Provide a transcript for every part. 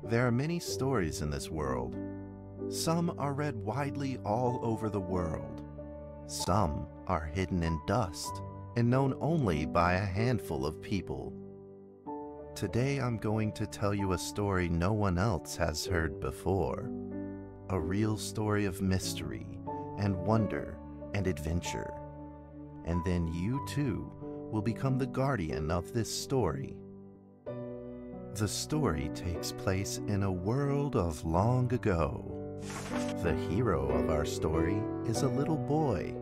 There are many stories in this world. Some are read widely all over the world. Some are hidden in dust and known only by a handful of people. Today I'm going to tell you a story no one else has heard before. A real story of mystery and wonder and adventure. And then you too will become the guardian of this story. The story takes place in a world of long ago. The hero of our story is a little boy.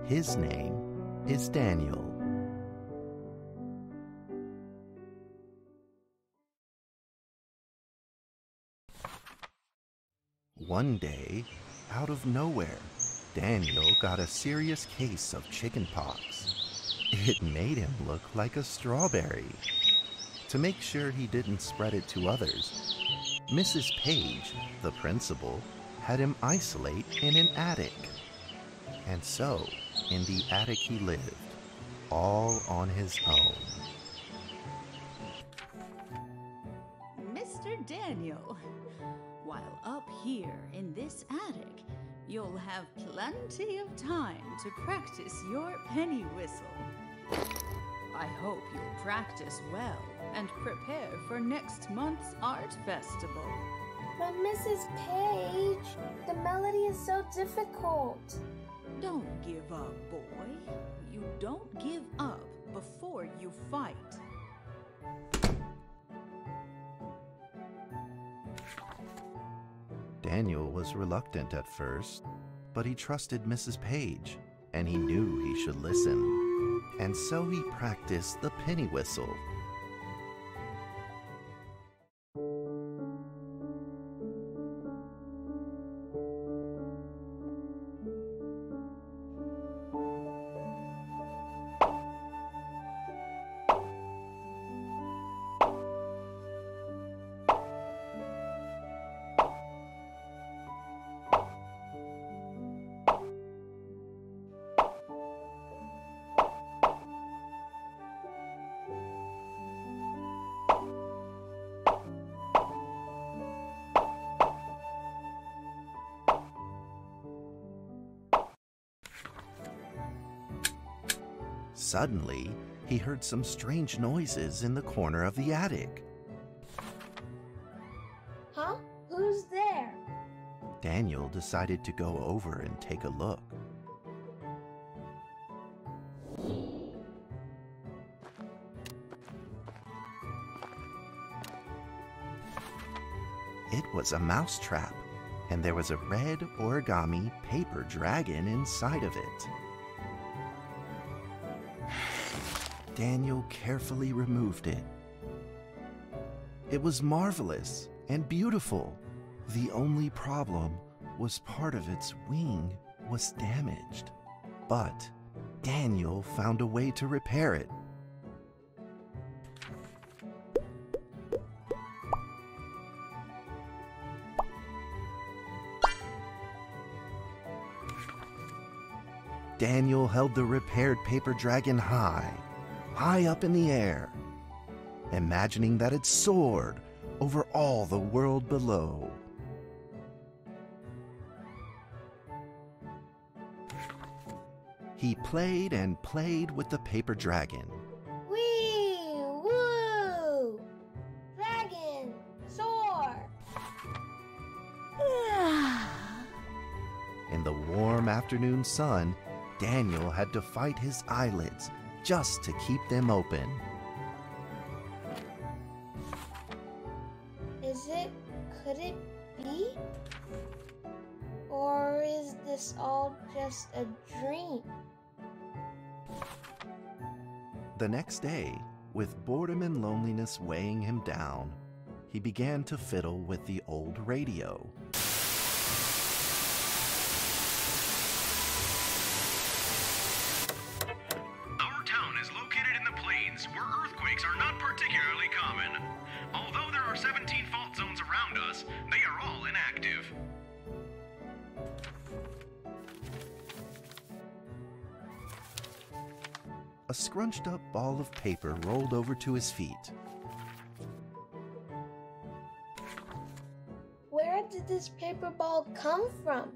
His name is Daniel. One day, out of nowhere, Daniel got a serious case of chickenpox. It made him look like a strawberry. To make sure he didn't spread it to others, Mrs. Page, the principal, had him isolate in an attic. And so, in the attic he lived, all on his own. Mr. Daniel, while up here in this attic, you'll have plenty of time to practice your penny whistle. I hope you'll practice well and prepare for next month's art festival. But Mrs. Page, the melody is so difficult. Don't give up, boy. You don't give up before you fight. Daniel was reluctant at first, but he trusted Mrs. Page, and he knew he should listen. And so he practiced the penny whistle. Suddenly, he heard some strange noises in the corner of the attic. Huh? Who's there? Daniel decided to go over and take a look. It was a mousetrap, and there was a red origami paper dragon inside of it. Daniel carefully removed it. It was marvelous and beautiful. The only problem was part of its wing was damaged. But Daniel found a way to repair it. Daniel held the repaired paper dragon high up in the air, imagining that it soared over all the world below. He played and played with the paper dragon. Wee! Woo! Dragon! Soar! In the warm afternoon sun, Daniel had to fight his eyelids just to keep them open. Could it be? Or is this all just a dream? The next day, with boredom and loneliness weighing him down, he began to fiddle with the old radio. Our town is located in the plains where earthquakes are not particularly common. Although there are 17 fault zones around us, they are all inactive. A scrunched up ball of paper rolled over to his feet. did this paper ball come from?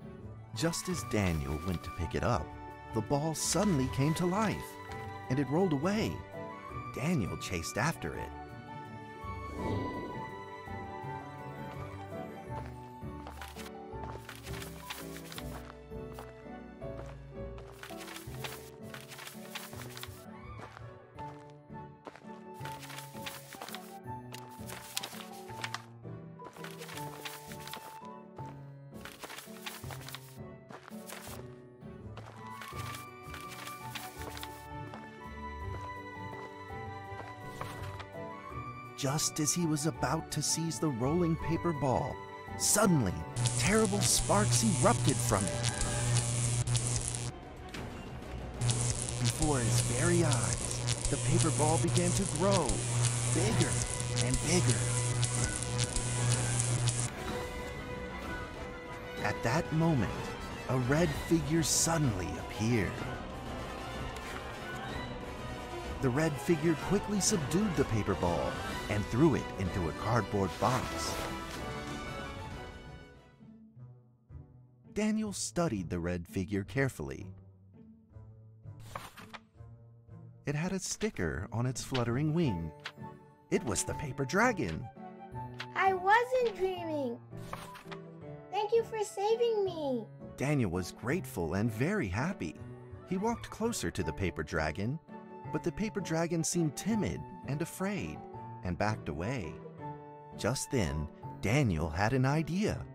Just as Daniel went to pick it up, the ball suddenly came to life, and it rolled away. Daniel chased after it. Just as he was about to seize the rolling paper ball, suddenly, terrible sparks erupted from it. Before his very eyes, the paper ball began to grow, bigger and bigger. At that moment, a red figure suddenly appeared. The red figure quickly subdued the paper ball and threw it into a cardboard box. Daniel studied the red figure carefully. It had a sticker on its fluttering wing. It was the paper dragon. I wasn't dreaming. Thank you for saving me. Daniel was grateful and very happy. He walked closer to the paper dragon, but the paper dragon seemed timid and afraid and backed away. Just then, Daniel had an idea.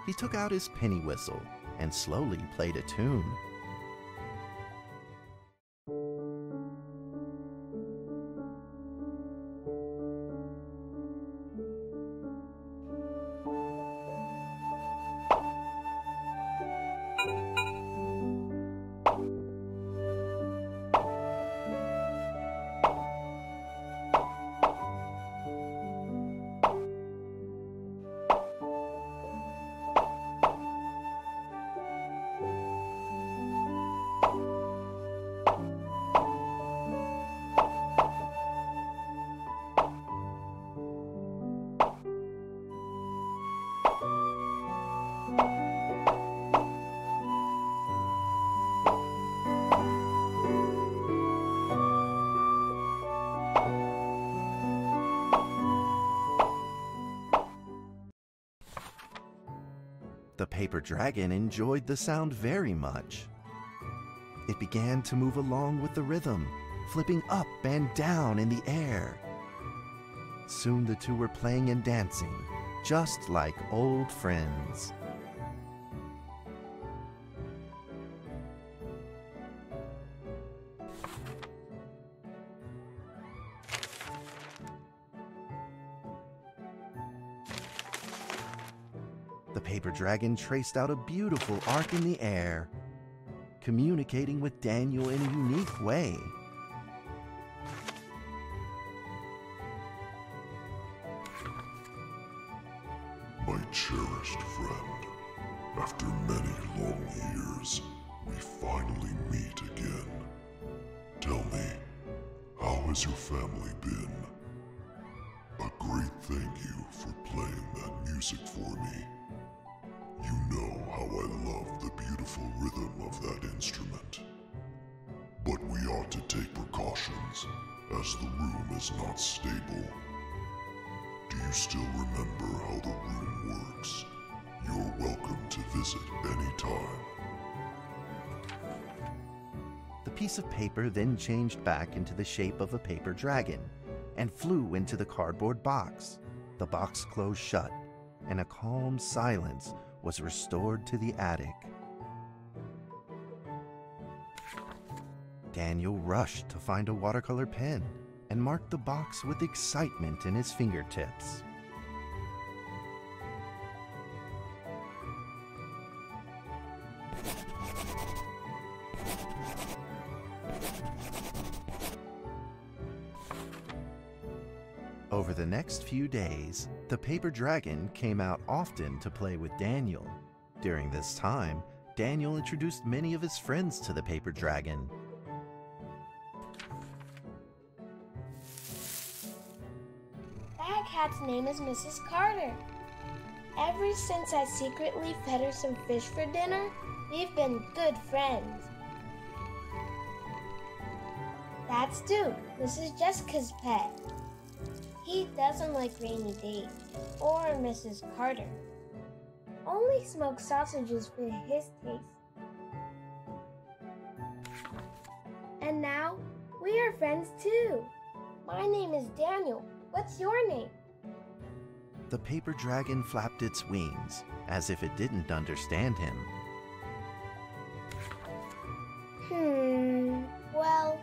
He took out his penny whistle and slowly played a tune. The paper dragon enjoyed the sound very much. It began to move along with the rhythm, flipping up and down in the air. Soon the two were playing and dancing, just like old friends. The paper dragon traced out a beautiful arc in the air, communicating with Daniel in a unique way. My cherished friend, after many long years, we finally meet again. Tell me, how has your family been? A great thank you for playing that music for me. You know how I love the beautiful rhythm of that instrument. But we ought to take precautions, as the room is not stable. Do you still remember how the room works? You're welcome to visit any time. The piece of paper then changed back into the shape of a paper dragon and flew into the cardboard box. The box closed shut, and a calm silence was restored to the attic. Daniel rushed to find a watercolor pen and marked the box with excitement in his fingertips. Over the next few days, the paper dragon came out often to play with Daniel. During this time, Daniel introduced many of his friends to the paper dragon. That cat's name is Mrs. Carter. Ever since I secretly fed her some fish for dinner, we've been good friends. That's Duke, Mrs. Jessica's pet. He doesn't like Rainy Day or Mrs. Carter. Only smoked sausages fit his taste. And now, we are friends too. My name is Daniel. What's your name? The paper dragon flapped its wings, as if it didn't understand him. Well,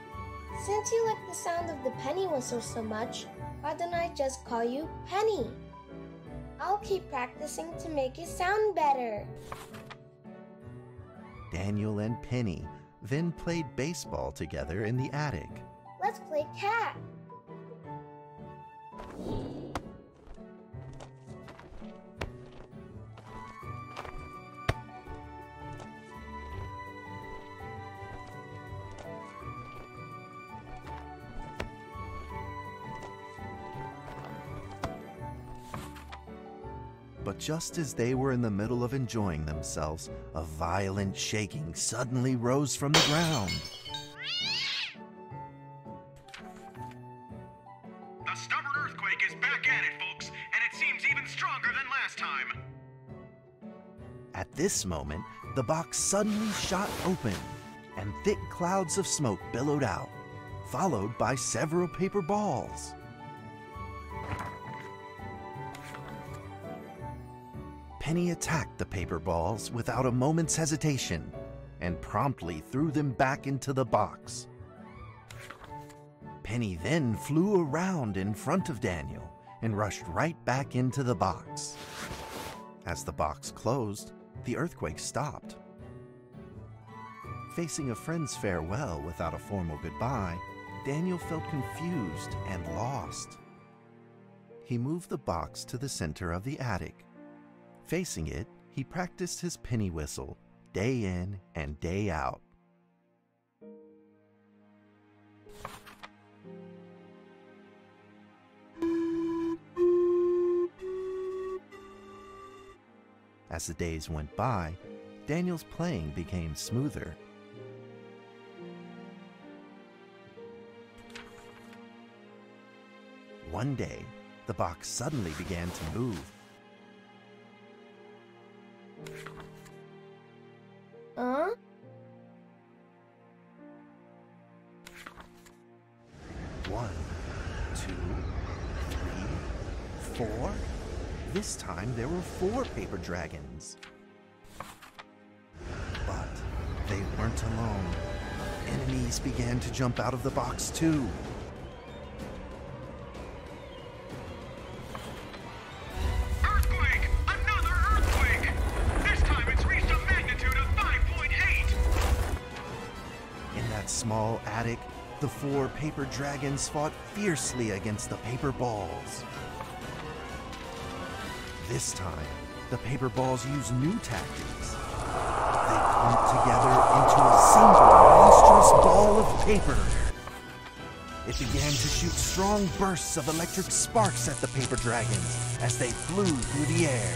since you like the sound of the penny whistle so much, why don't I just call you Penny? I'll keep practicing to make it sound better. Daniel and Penny then played baseball together in the attic. Let's play cat. But just as they were in the middle of enjoying themselves, a violent shaking suddenly rose from the ground. The stubborn earthquake is back at it, folks, and it seems even stronger than last time. At this moment, the box suddenly shot open, and thick clouds of smoke billowed out, followed by several paper balls. Penny attacked the paper balls without a moment's hesitation and promptly threw them back into the box. Penny then flew around in front of Daniel and rushed right back into the box. As the box closed, the earthquake stopped. Facing a friend's farewell without a formal goodbye, Daniel felt confused and lost. He moved the box to the center of the attic. Facing it, he practiced his penny whistle day in and day out. As the days went by, Daniel's playing became smoother. One day, the box suddenly began to move. Huh? One, two, three, four. This time there were 4 paper dragons. But they weren't alone. Enemies began to jump out of the box too. Earthquake! Another earthquake! This time it's reached a magnitude of 5.8! In that small attic, the 4 paper dragons fought fiercely against the paper balls. This time, the paper balls used new tactics. They clumped together into a single monstrous ball of paper. It began to shoot strong bursts of electric sparks at the paper dragons as they flew through the air.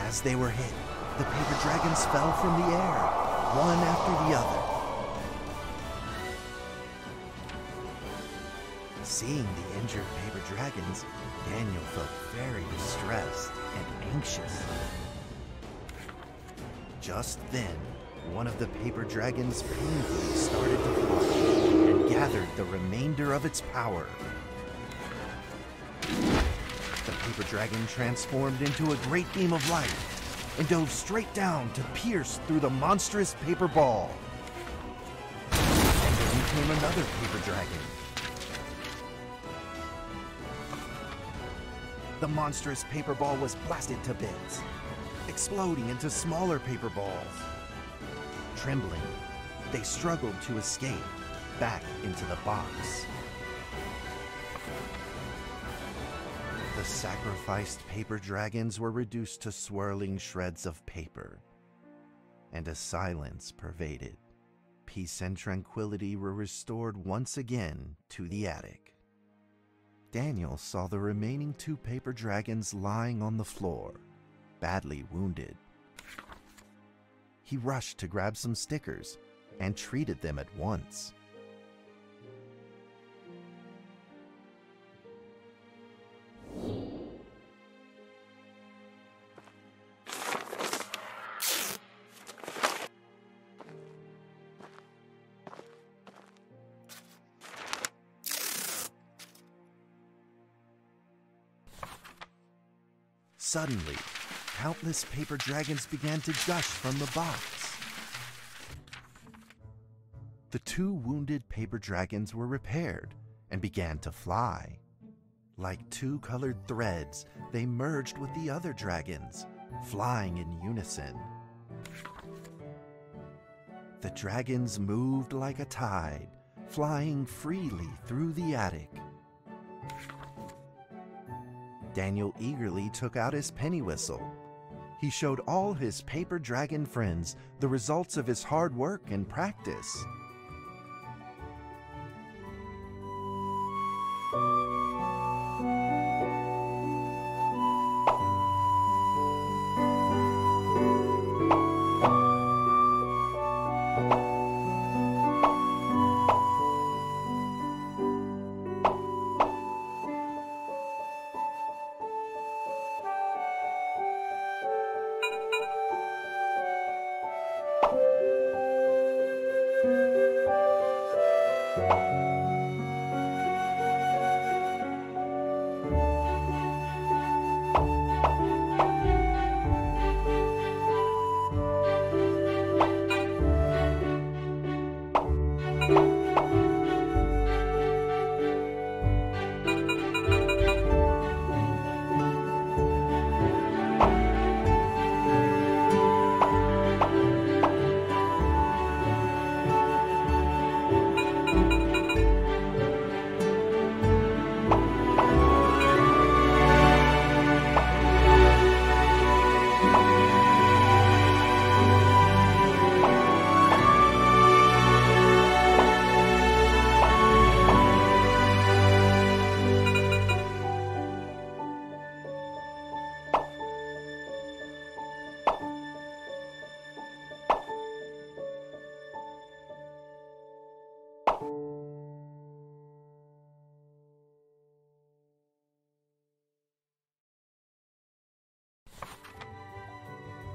As they were hit, the paper dragons fell from the air, one after the other. Seeing the injured paper dragons, Daniel felt very distressed and anxious. Just then, one of the paper dragons painfully started to fly and gathered the remainder of its power. The paper dragon transformed into a great beam of light and dove straight down to pierce through the monstrous paper ball. And then came another paper dragon. The monstrous paper ball was blasted to bits, exploding into smaller paper balls. Trembling, they struggled to escape back into the box. The sacrificed paper dragons were reduced to swirling shreds of paper, and a silence pervaded. Peace and tranquility were restored once again to the attic. Daniel saw the remaining 2 paper dragons lying on the floor, badly wounded. He rushed to grab some stickers and treated them at once. Suddenly, countless paper dragons began to gush from the box. The 2 wounded paper dragons were repaired and began to fly. Like 2 colored threads, they merged with the other dragons, flying in unison. The dragons moved like a tide, flying freely through the attic. Daniel eagerly took out his penny whistle. He showed all his paper dragon friends the results of his hard work and practice.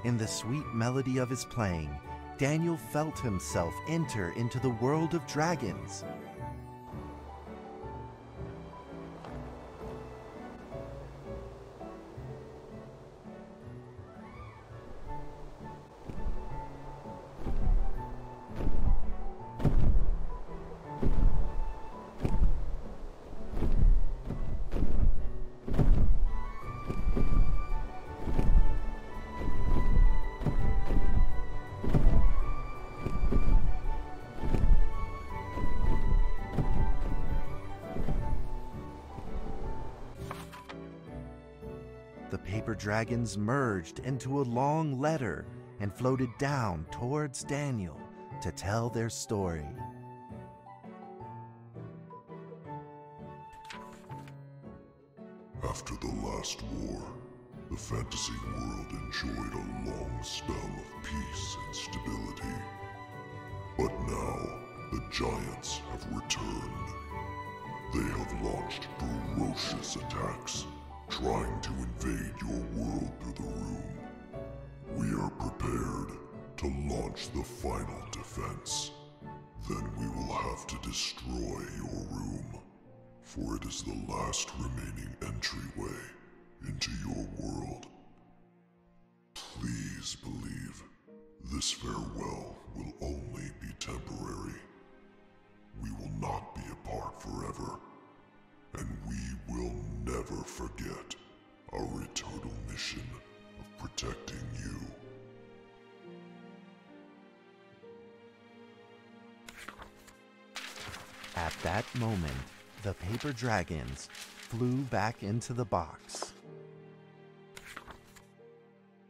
In the sweet melody of his playing, Daniel felt himself enter into the world of dragons. The paper dragons merged into a long letter and floated down towards Daniel to tell their story. After the last war, the fantasy world enjoyed a long spell of peace and stability. But now, the giants have returned. They have launched ferocious attacks, trying to invade your world through the room. We are prepared to launch the final defense. Then we will have to destroy your room, for it is the last remaining entryway into your world. Please believe this farewell will only be temporary. We will not be apart forever, and we will never forget our eternal mission of protecting you. At that moment, the paper dragons flew back into the box.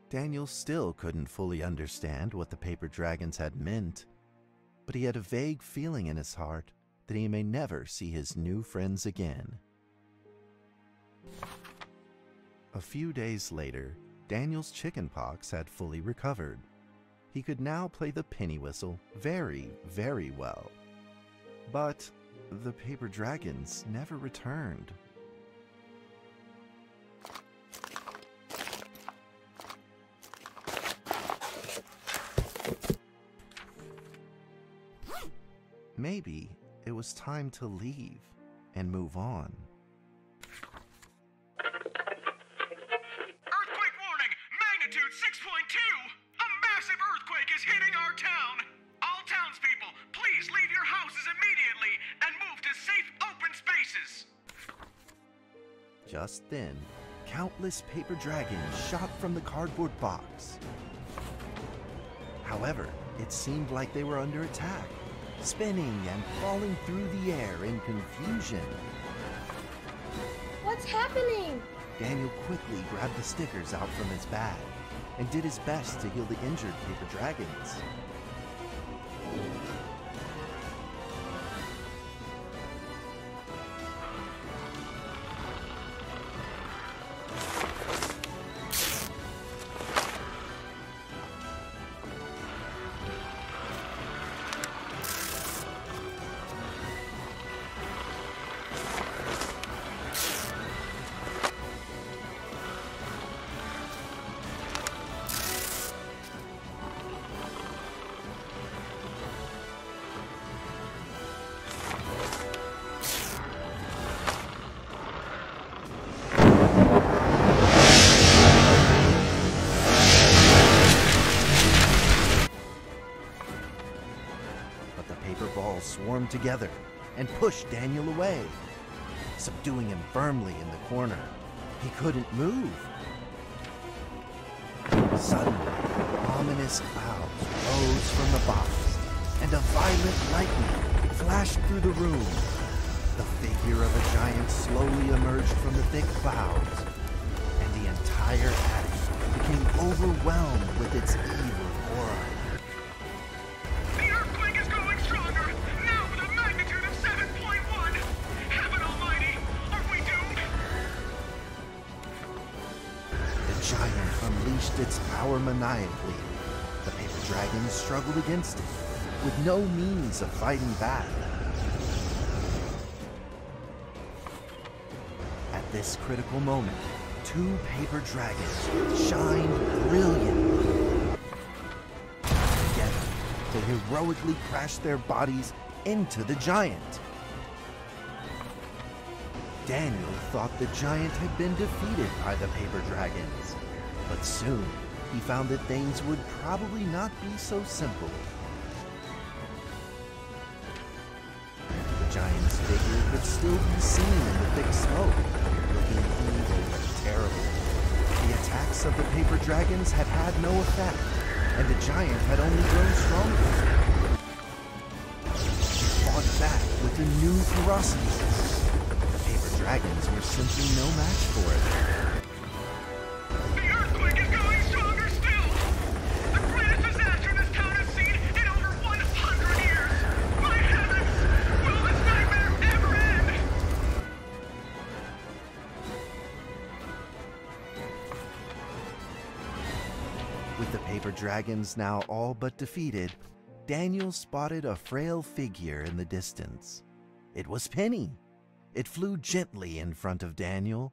Daniel still couldn't fully understand what the paper dragons had meant, but he had a vague feeling in his heart that he may never see his new friends again. A few days later, Daniel's chickenpox had fully recovered. He could now play the penny whistle very, very well. But the paper dragons never returned. Maybe it was time to leave and move on. Earthquake warning! Magnitude 6.2! A massive earthquake is hitting our town! All townspeople, please leave your houses immediately and move to safe open spaces! Just then, countless paper dragons shot from the cardboard box. However, it seemed like they were under attack, spinning and falling through the air in confusion. What's happening? Daniel quickly grabbed the stickers out from his bag and did his best to heal the injured paper dragons. Swarmed together and pushed Daniel away, subduing him firmly in the corner. He couldn't move. Suddenly, ominous clouds rose from the box, and a violent lightning flashed through the room. The figure of a giant slowly emerged from the thick clouds, and the entire attic became overwhelmed with its evil aura. Unleashed its power maniacally. The paper dragons struggled against it, with no means of fighting back. At this critical moment, two paper dragons shined brilliantly. Together, they heroically crashed their bodies into the giant. Daniel thought the giant had been defeated by the paper dragons. But soon, he found that things would probably not be so simple. The giant's figure could still be seen in the thick smoke, looking evil and terrible. The attacks of the paper dragons had had no effect, and the giant had only grown stronger. He fought back with a new ferocity. The paper dragons were simply no match for it. With the paper dragons now all but defeated, Daniel spotted a frail figure in the distance. It was Penny. It flew gently in front of Daniel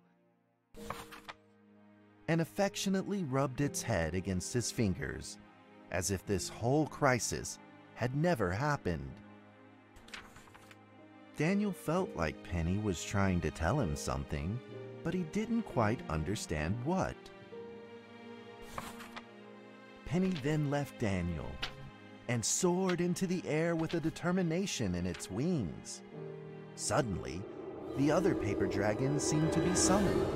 and affectionately rubbed its head against his fingers, as if this whole crisis had never happened. Daniel felt like Penny was trying to tell him something, but he didn't quite understand what. Penny then left Daniel and soared into the air with a determination in its wings. Suddenly, the other paper dragons seemed to be summoned.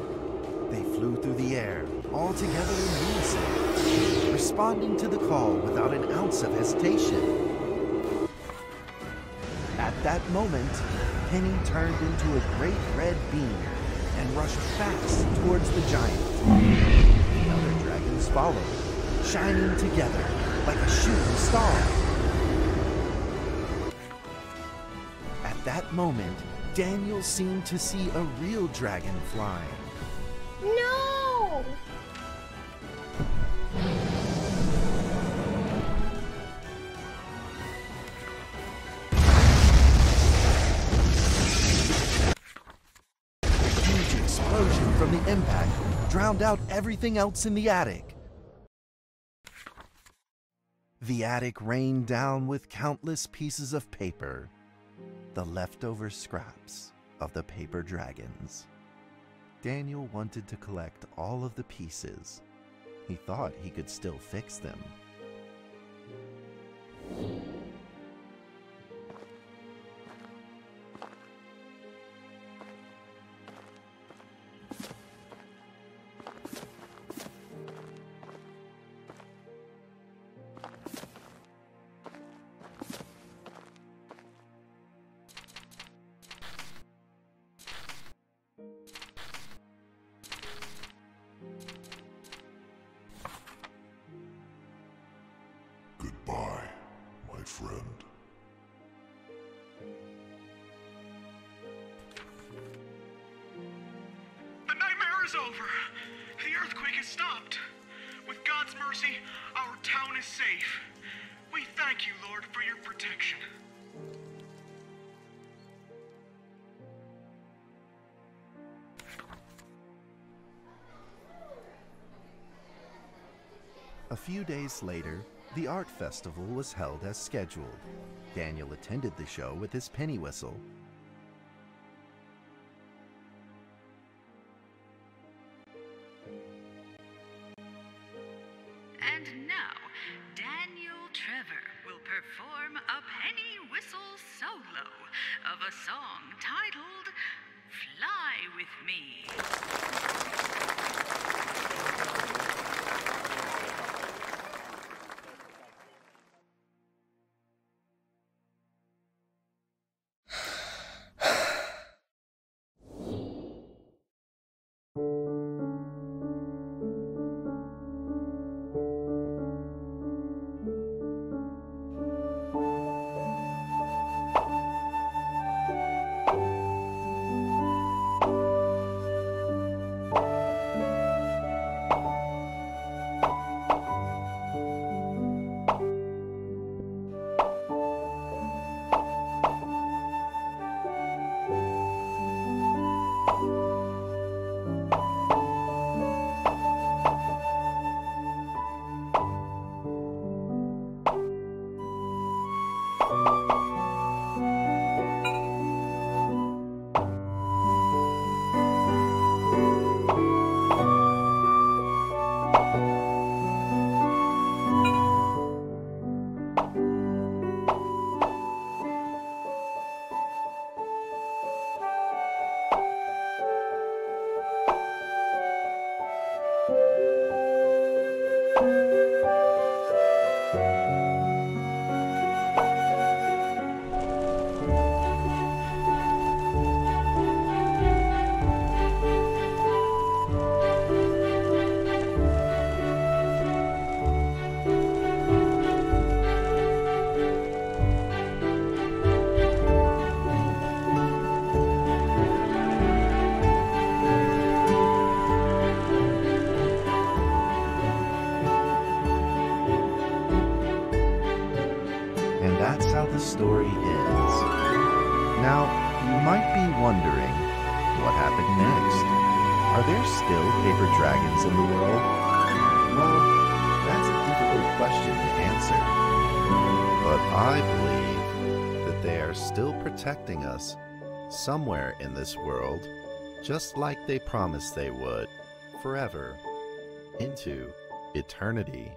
They flew through the air, all together in unison, responding to the call without an ounce of hesitation. At that moment, Penny turned into a great red beam and rushed fast towards the giant. The other dragons followed, shining together like a shooting star. At that moment, Daniel seemed to see a real dragon flying. No! go. A huge explosion from the impact drowned out everything else in the attic. The attic rained down with countless pieces of paper, the leftover scraps of the paper dragons. Daniel wanted to collect all of the pieces. He thought he could still fix them. Goodbye, my friend. The nightmare is over. The earthquake has stopped. With God's mercy, our town is safe. We thank you, Lord, for your protection. A few days later, the art festival was held as scheduled. Daniel attended the show with his penny whistle. And now, Daniel Trevor will perform a penny whistle solo of a song titled Fly With Me. That's how the story ends. Now, you might be wondering, what happened next? Are there still paper dragons in the world? Well, that's a difficult question to answer. But I believe that they are still protecting us somewhere in this world, just like they promised they would, forever, into eternity.